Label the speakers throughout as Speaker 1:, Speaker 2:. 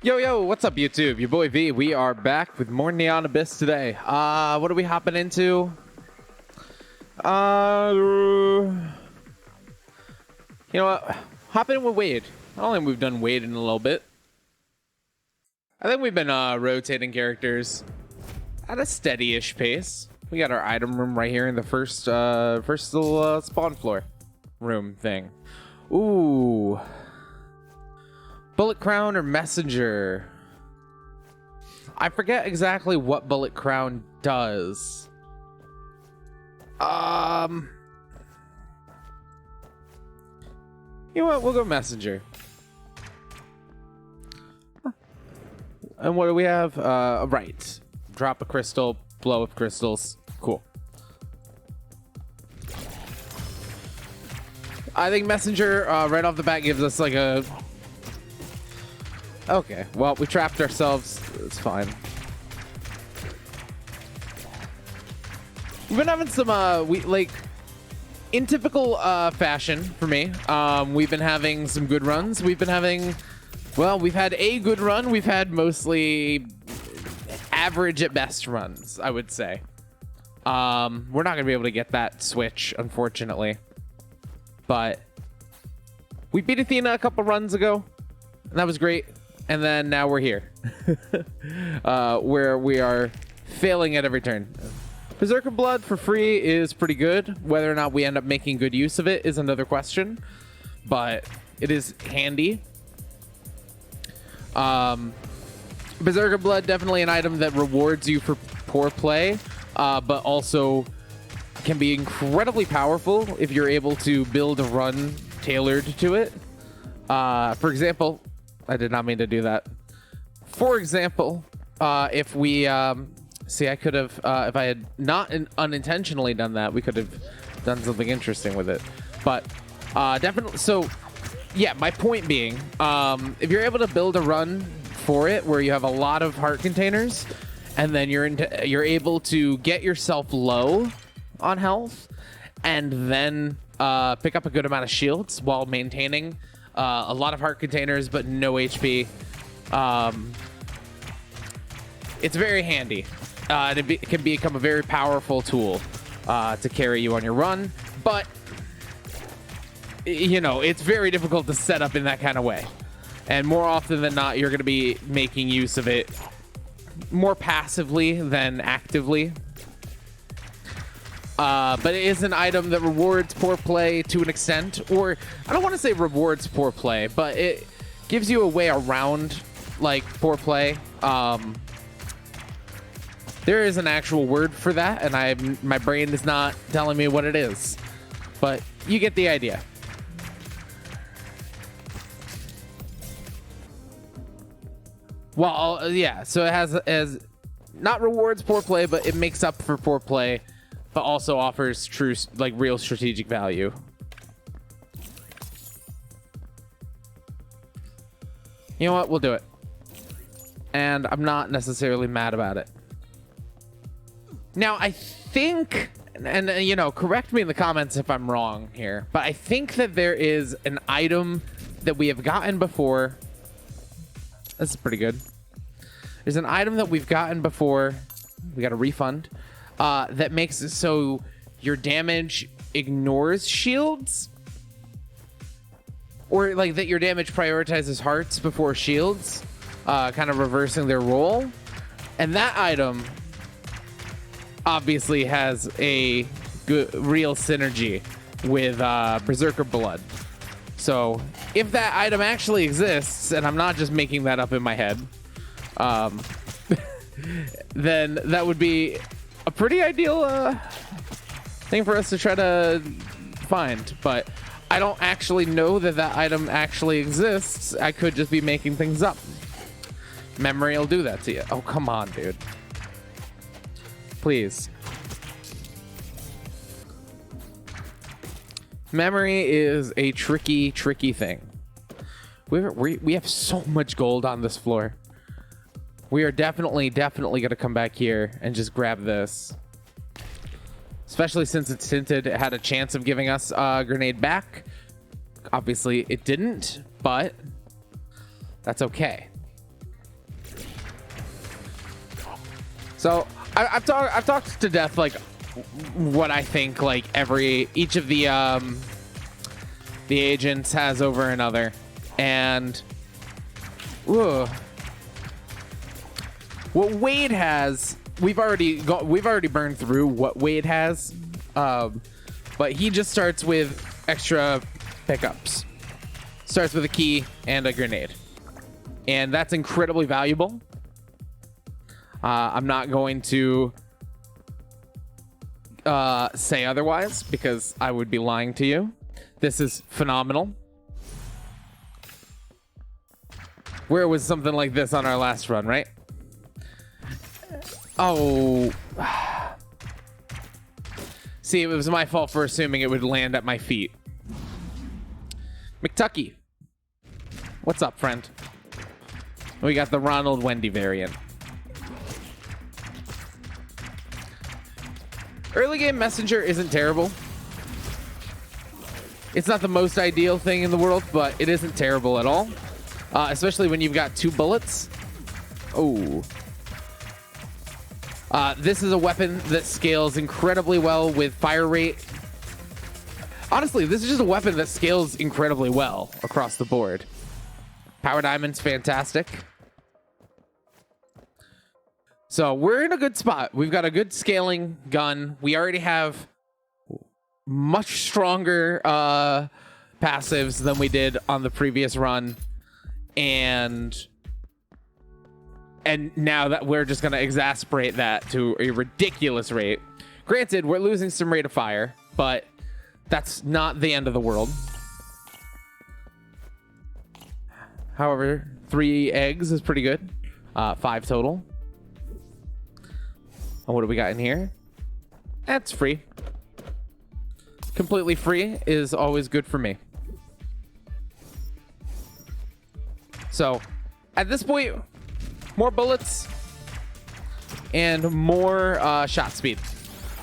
Speaker 1: Yo, what's up, YouTube? Your boy V. We are back with more Neon Abyss today. What are we hopping into? You know what? Hopping in with Wade. I don't think we've done Wade in a little bit. I think we've been rotating characters at a steady-ish pace. We got our item room right here in the first little spawn floor room thing. Ooh. Bullet Crown or Messenger? I forget exactly what Bullet Crown does. You know what? We'll go Messenger. And what do we have? Right. Drop a crystal, blow up crystals. Cool. I think Messenger right off the bat gives us like a... Okay, well, we trapped ourselves. It's fine. We've been having some, in typical fashion for me, we've been having some good runs. We've been having, well, we've had a good run. We've had mostly average at best runs, I would say. We're not going to be able to get that switch, unfortunately. But we beat Athena a couple runs ago, and that was great. And then now we're here, where we are failing at every turn. Berserker Blood for free is pretty good. Whether or not we end up making good use of it is another question, but it is handy. Berserker Blood, definitely an item that rewards you for poor play, but also can be incredibly powerful if you're able to build a run tailored to it. For example, I did not mean to do that. For example, if we see, I could have, if I had not unintentionally done that, we could have done something interesting with it. But definitely, so yeah, my point being, if you're able to build a run for it where you have a lot of heart containers, and then you're able to get yourself low on health, and then pick up a good amount of shields while maintaining a lot of heart containers but no HP. It's very handy. It can become a very powerful tool to carry you on your run, but you know, it's very difficult to set up in that kind of way. And more often than not, you're going to be making use of it more passively than actively. But it is an item that rewards poor play to an extent, or I don't want to say rewards poor play, but it gives you a way around like poor play. There is an actual word for that, and my brain is not telling me what it is, but you get the idea. Well, yeah, so it has not rewards poor play, but it makes up for poor play, but also offers true, like, real strategic value. You know what? We'll do it. And I'm not necessarily mad about it. Now, I think, and you know, correct me in the comments if I'm wrong here, but I think that there is an item that we have gotten before. This is pretty good. There's an item that we've gotten before. We got a refund. That makes it so your damage ignores shields, or like that your damage prioritizes hearts before shields, kind of reversing their role. And that item obviously has a good, real synergy with Berserker Blood. So if that item actually exists, and I'm not just making that up in my head, then that would be a pretty ideal thing for us to try to find. But I don't actually know that that item actually exists. I could just be making things up. Memory will do that to you. Oh, come on, dude. Please. Memory is a tricky thing. We have so much gold on this floor. We are definitely going to come back here and just grab this. Especially since it's tinted, it had a chance of giving us a grenade back. Obviously, it didn't, but that's okay. So I've talked to death like what I think like each of the agents has over another, and what Wade has, we've already burned through what Wade has, but he just starts with extra pickups. Starts with a key and a grenade, and that's incredibly valuable. I'm not going to say otherwise because I would be lying to you. This is phenomenal. Where was something like this on our last run, right? Oh. See, it was my fault for assuming it would land at my feet. McTucky. What's up, friend? We got the Ronald Wendy variant. Early game messenger isn't terrible. It's not the most ideal thing in the world, but it isn't terrible at all. Especially when you've got 2 bullets. Oh. This is a weapon that scales incredibly well with fire rate. Honestly, this is just a weapon that scales incredibly well across the board. Power Diamond's fantastic. So we're in a good spot. We've got a good scaling gun. We already have much stronger passives than we did on the previous run. And now that we're just going to exasperate that to a ridiculous rate. Granted, we're losing some rate of fire, but that's not the end of the world. However, 3 eggs is pretty good. 5 total. And what do we got in here? That's free. Completely free is always good for me. So, at this point, more bullets and more shot speed.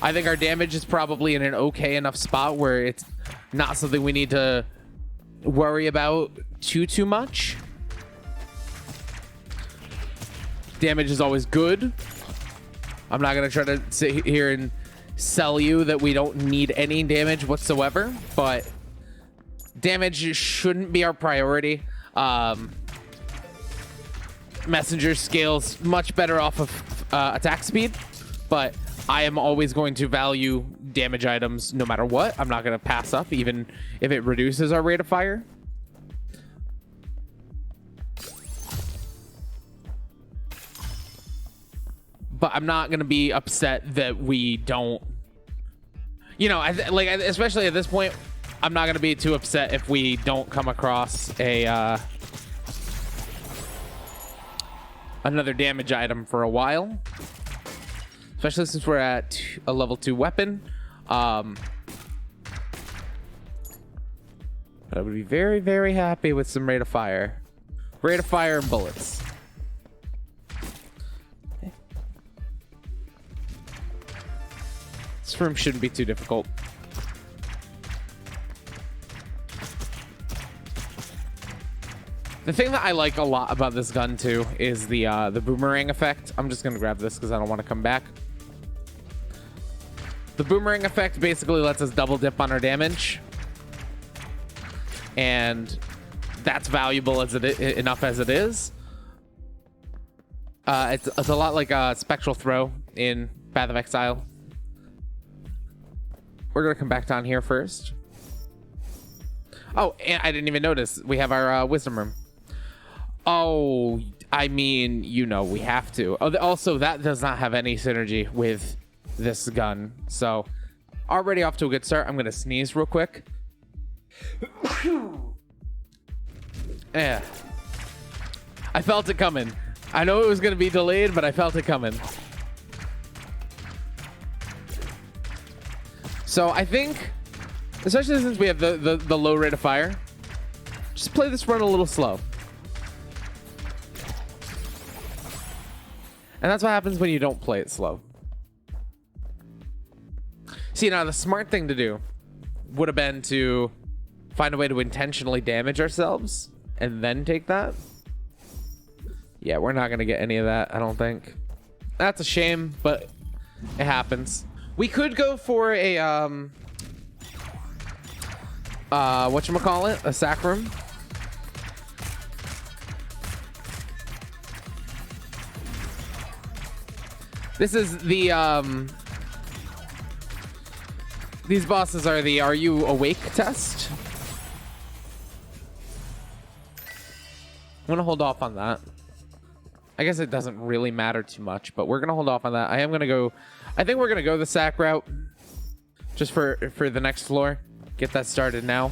Speaker 1: I think our damage is probably in an okay enough spot where it's not something we need to worry about too much. Damage is always good. I'm not going to try to sit here and sell you that we don't need any damage whatsoever, but damage shouldn't be our priority. Messenger scales much better off of attack speed, but I am always going to value damage items no matter what. I'm not going to pass up even if it reduces our rate of fire. But I'm not going to be upset that we don't, you know, especially at this point, I'm not going to be too upset if we don't come across a another damage item for a while, especially since we're at a level 2 weapon. I would be very, very happy with some rate of fire. Rate of fire and bullets. This room shouldn't be too difficult. The thing that I like a lot about this gun too is the boomerang effect. I'm just gonna grab this because I don't want to come back. The boomerang effect basically lets us double dip on our damage, and that's valuable as enough as it is. It's a lot like a spectral throw in Path of Exile. We're gonna come back down here first. Oh, and I didn't even notice we have our wisdom room. Oh, I mean, you know, we have to. Oh, also, that does not have any synergy with this gun. So, already off to a good start. I'm going to sneeze real quick. Yeah. I felt it coming. I know it was going to be delayed, but I felt it coming. So, I think, especially since we have the low rate of fire, just play this run a little slow. And that's what happens when you don't play it slow. See, now the smart thing to do would have been to find a way to intentionally damage ourselves and then take that. Yeah, we're not going to get any of that, I don't think. That's a shame, but it happens. We could go for a whatchamacallit? A sack room. This is the these bosses are the "Are you awake?" test. I'm gonna hold off on that. I guess it doesn't really matter too much, but we're gonna hold off on that. I am gonna go. I think we're gonna go the sack route, just for the next floor. Get that started now.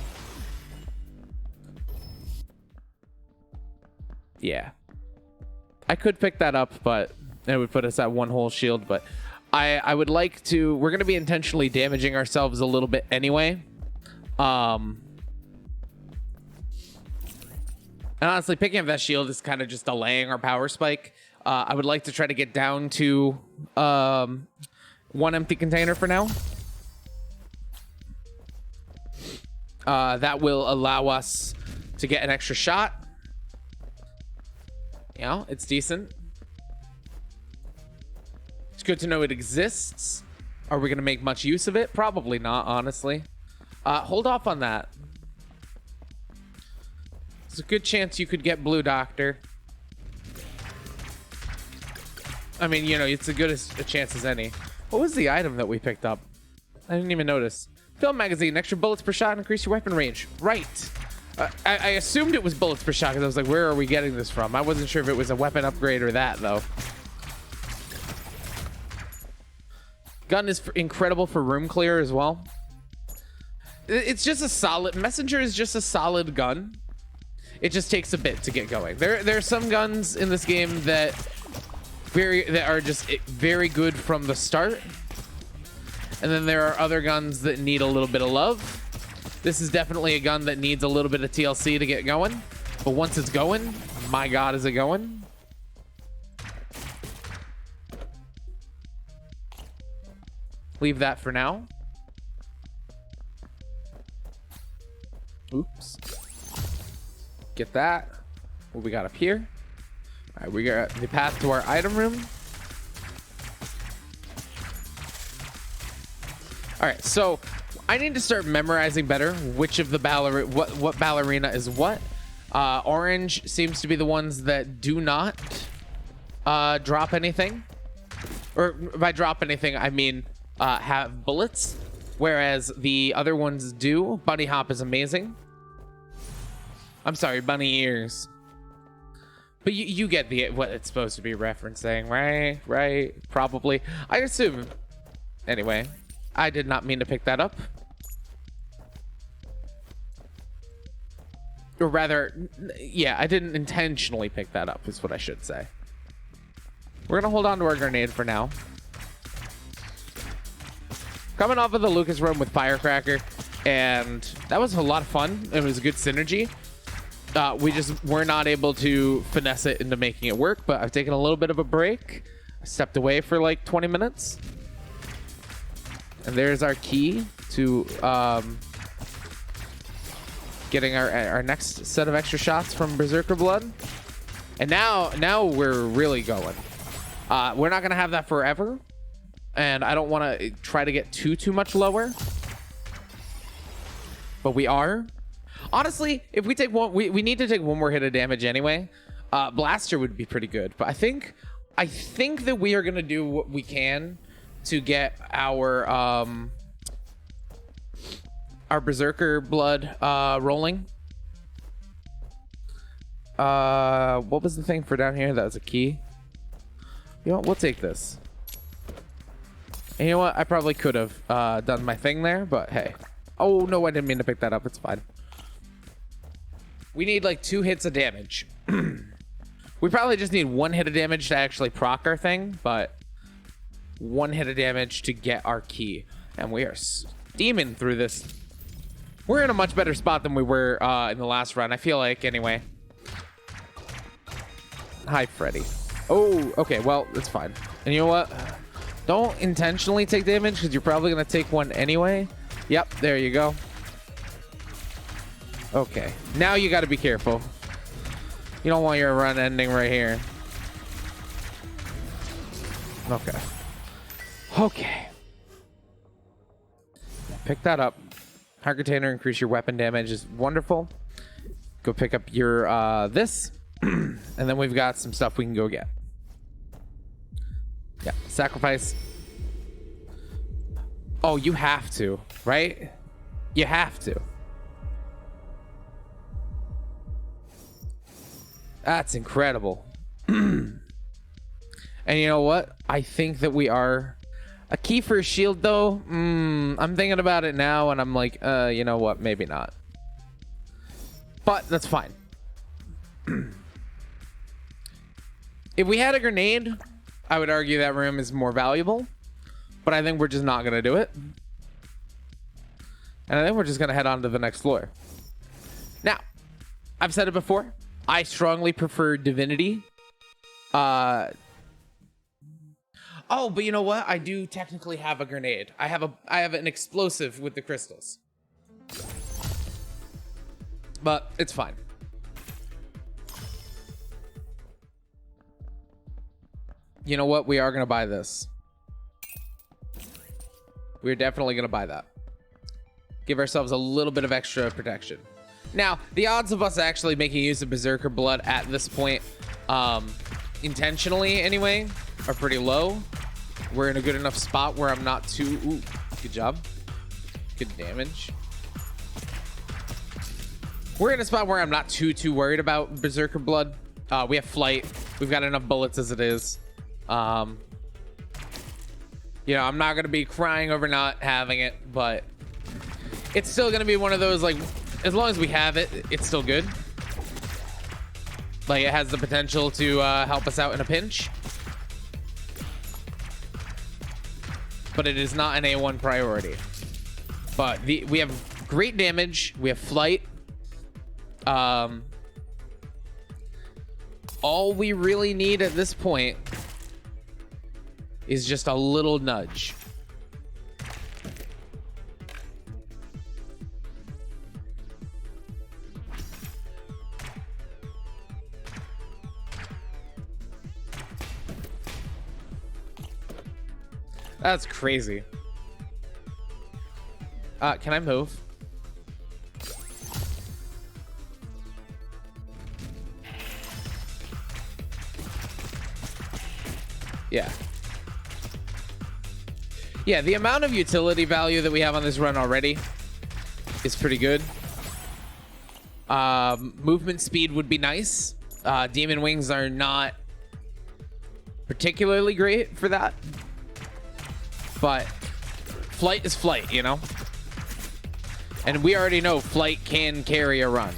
Speaker 1: Yeah, I could pick that up, but it would put us at one whole shield. But I would like to. We're gonna be intentionally damaging ourselves a little bit anyway. And honestly, picking up that shield is kind of just delaying our power spike. I would like to try to get down to one empty container for now. That will allow us to get an extra shot. Yeah, it's decent. It's good to know it exists. Are we going to make much use of it? Probably not, honestly. Hold off on that. There's a good chance you could get Blue Doctor. I mean, you know, it's as good a chance as any. What was the item that we picked up? I didn't even notice. Film magazine, extra bullets per shot, increase your weapon range. Right. I assumed it was bullets per shot because I was like, where are we getting this from? I wasn't sure if it was a weapon upgrade or that, though. Gun is incredible for room clear as well. It's just a solid... Messenger is just a solid gun. It just takes a bit to get going. There are some guns in this game that are just very good from the start, and then there are other guns that need a little bit of love. This is definitely a gun that needs a little bit of TLC to get going, but once it's going, my God, is it going? Leave that for now. Oops. Get that. What we got up here? All right, we got the path to our item room. All right, so I need to start memorizing better which of the what ballerina is what. Orange seems to be the ones that do not drop anything, or by drop anything I mean have bullets, whereas the other ones do. Bunny hop is amazing. I'm sorry, bunny ears. But you get what it's supposed to be referencing, right? Right? Probably. I assume. Anyway, I did not mean to pick that up. Or rather, yeah, I didn't intentionally pick that up, is what I should say. We're gonna hold on to our grenade for now. Coming off of the Lucas room with Firecracker, and that was a lot of fun. It was a good synergy. We just were not able to finesse it into making it work, but I've taken a little bit of a break. I stepped away for like 20 minutes. And there's our key to getting our next set of extra shots from Berserker Blood. And now we're really going. We're not going to have that forever. And I don't want to try to get too much lower. But we are. Honestly, if we take one, we need to take one more hit of damage anyway. Blaster would be pretty good, but I think that we are gonna do what we can to get our Berserker Blood rolling. What was the thing for down here? That was a key. You know what? We'll take this. And you know what? I probably could have done my thing there, but hey. Oh no, I didn't mean to pick that up. It's fine. We need like 2 hits of damage. We probably just need 1 hit of damage to actually proc our thing, but 1 hit of damage to get our key. And we are steaming through this. We're in a much better spot than we were in the last run, I feel like, anyway. Hi, Freddy. Oh, okay, well, it's fine. And you know what? Don't intentionally take damage, because you're probably going to take one anyway. Yep, there you go. Okay, now you got to be careful. You don't want your run ending right here. Okay. Okay. Pick that up. Heart container, increase your weapon damage is wonderful. Go pick up your this. And then we've got some stuff we can go get. Yeah, sacrifice. Oh, you have to, right? You have to. That's incredible. And you know what? I think that we are a key for a shield, though. I'm thinking about it now, and I'm like, you know what? Maybe not. But that's fine. If we had a grenade, I would argue that room is more valuable. But I think we're just not going to do it. And I think we're just going to head on to the next floor. Now, I've said it before. I strongly prefer Divinity. Oh, but you know what? I do technically have a grenade. I have an explosive with the crystals. But it's fine. You know what? We are going to buy this. We're definitely going to buy that. Give ourselves a little bit of extra protection. Now, the odds of us actually making use of Berserker Blood at this point, intentionally anyway, are pretty low. We're in a good enough spot where I'm not too... Ooh, good job. Good damage. We're in a spot where I'm not too worried about Berserker Blood. We have flight. We've got enough bullets as it is. You know, I'm not going to be crying over not having it, but it's still going to be one of those, like, as long as we have it, it's still good. Like, it has the potential to help us out in a pinch. But it is not an A1 priority. But we have great damage. We have flight. All we really need at this point is just a little nudge. That's crazy. Can I move? Yeah. Yeah, the amount of utility value that we have on this run already is pretty good. Movement speed would be nice. Demon Wings are not particularly great for that. But flight is flight, you know? And we already know flight can carry a run.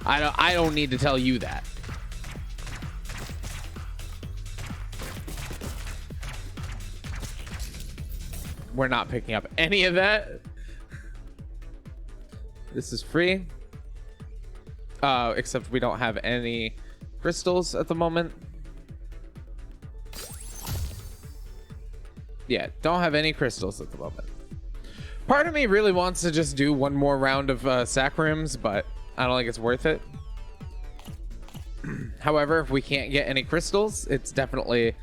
Speaker 1: I don't need to tell you that. We're not picking up any of that. This is free. Except we don't have any crystals at the moment. Yeah, don't have any crystals at the moment. Part of me really wants to just do one more round of sacrariums, but I don't think it's worth it. However, if we can't get any crystals, it's definitely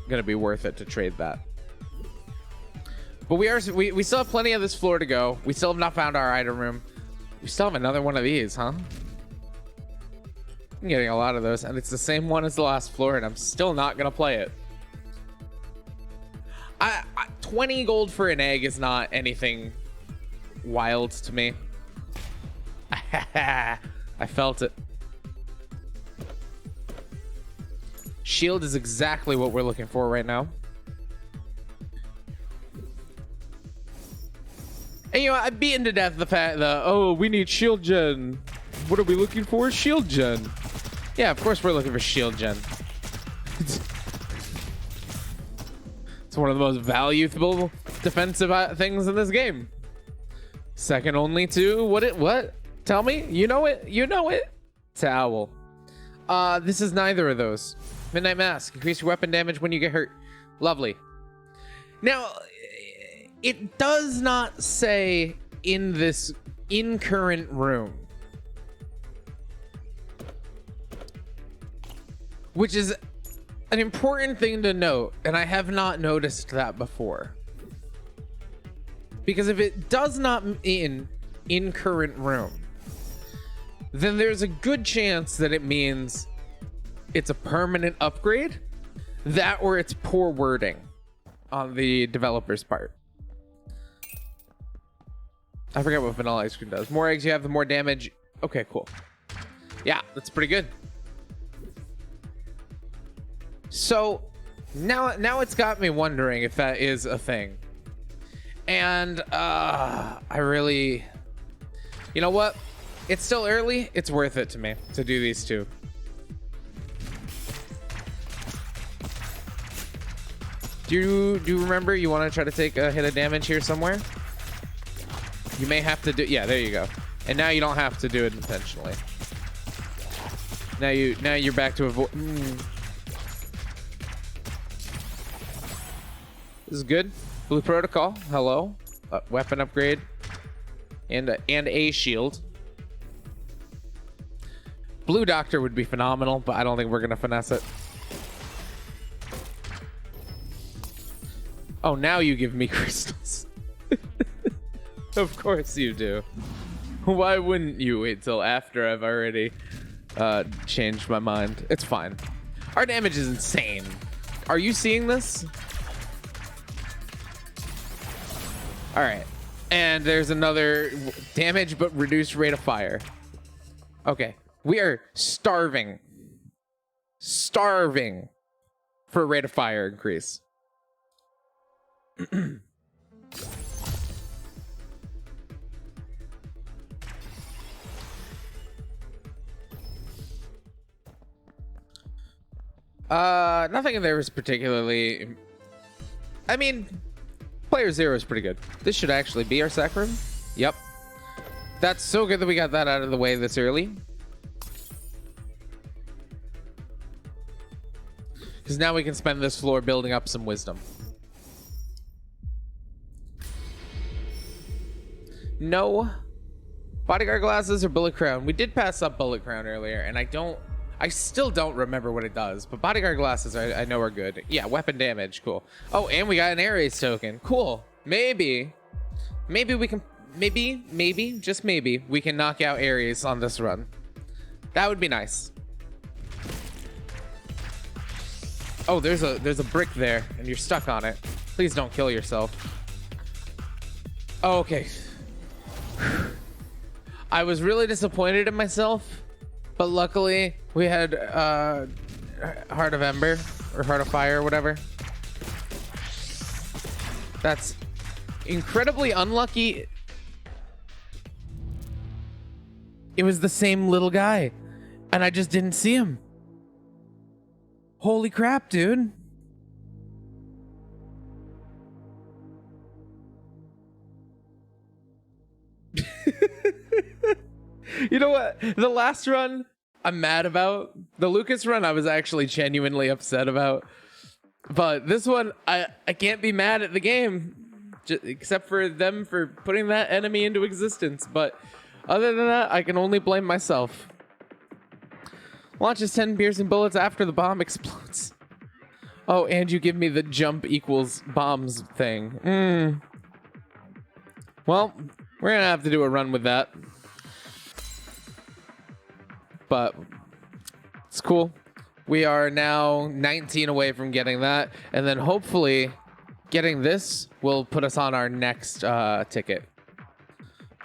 Speaker 1: going to be worth it to trade that. But we still have plenty of this floor to go. We still have not found our item room. We still have another one of these, huh? I'm getting a lot of those, and it's the same one as the last floor, and I'm still not going to play it. 20 gold for an egg is not anything wild to me. I felt it. Shield is exactly what we're looking for right now. And you know, I'm beaten to death the fact that, oh, we need shield gen. What are we looking for? Shield gen. Yeah, of course we're looking for shield gen. It's one of the most valuable defensive things in this game. Second only to what? Tell me. You know it. You know it. To Owl. This is neither of those. Midnight Mask. Increase your weapon damage when you get hurt. Lovely. Now, it does not say in this current room, which is an important thing to note, and I have not noticed that before. Because if it does not mean in current room, then there's a good chance that it means it's a permanent upgrade. That or it's poor wording on the developer's part. I forget what vanilla ice cream does. More eggs you have, the more damage. Okay, cool. Yeah, that's pretty good. So now it's got me wondering if that is a thing. And I really, you know what? It's still early. It's worth it to me to do these two. Do you remember you want to try to take a hit of damage here somewhere? You may have to do, yeah, there you go. And now you don't have to do it intentionally. Now you're back to avoid. This is good. Blue protocol. Hello. Weapon upgrade. And a shield. Blue doctor would be phenomenal, but I don't think we're gonna finesse it. Oh, now you give me crystals. Of course you do. Why wouldn't you wait till after I've already changed my mind? It's fine. Our damage is insane. Are you seeing this? All right. And there's another damage but reduced rate of fire. Okay. We are starving. Starving for a rate of fire increase. Nothing in there is particularly, I mean, player 0 is pretty good. This should actually be our sack room. Yep. That's so good that we got that out of the way this early. Because now we can spend this floor building up some wisdom. No bodyguard glasses or bullet crown. We did pass up bullet crown earlier, and I still don't remember what it does, but bodyguard glasses I know are good. Yeah, weapon damage, cool. Oh, and we got an Ares token, cool. Maybe we can, maybe, just maybe, we can knock out Ares on this run. That would be nice. Oh, there's a brick there, and you're stuck on it. Please don't kill yourself. Oh, okay. I was really disappointed in myself, but luckily we had Heart of Ember or Heart of Fire or whatever. That's incredibly unlucky. It was the same little guy, and I just didn't see him. Holy crap, dude. You know what? The last run I'm mad about. The Lucas run I was actually genuinely upset about. But this one, I can't be mad at the game. Except for them for putting that enemy into existence. But other than that, I can only blame myself. Launches 10 piercing bullets after the bomb explodes. Oh, and you give me the jump equals bombs thing. Well, we're gonna have to do a run with that. But it's cool. We are now 19 away from getting that. And then hopefully getting this will put us on our next ticket.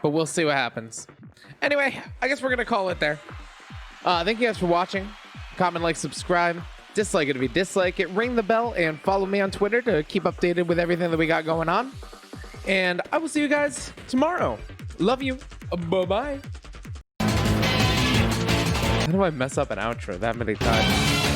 Speaker 1: But we'll see what happens. Anyway, I guess we're going to call it there. Thank you guys for watching. Comment, like, subscribe. Dislike it if you dislike it. Ring the bell and follow me on Twitter to keep updated with everything that we got going on. And I will see you guys tomorrow. Love you. Bye-bye. How do I mess up an outro that many times?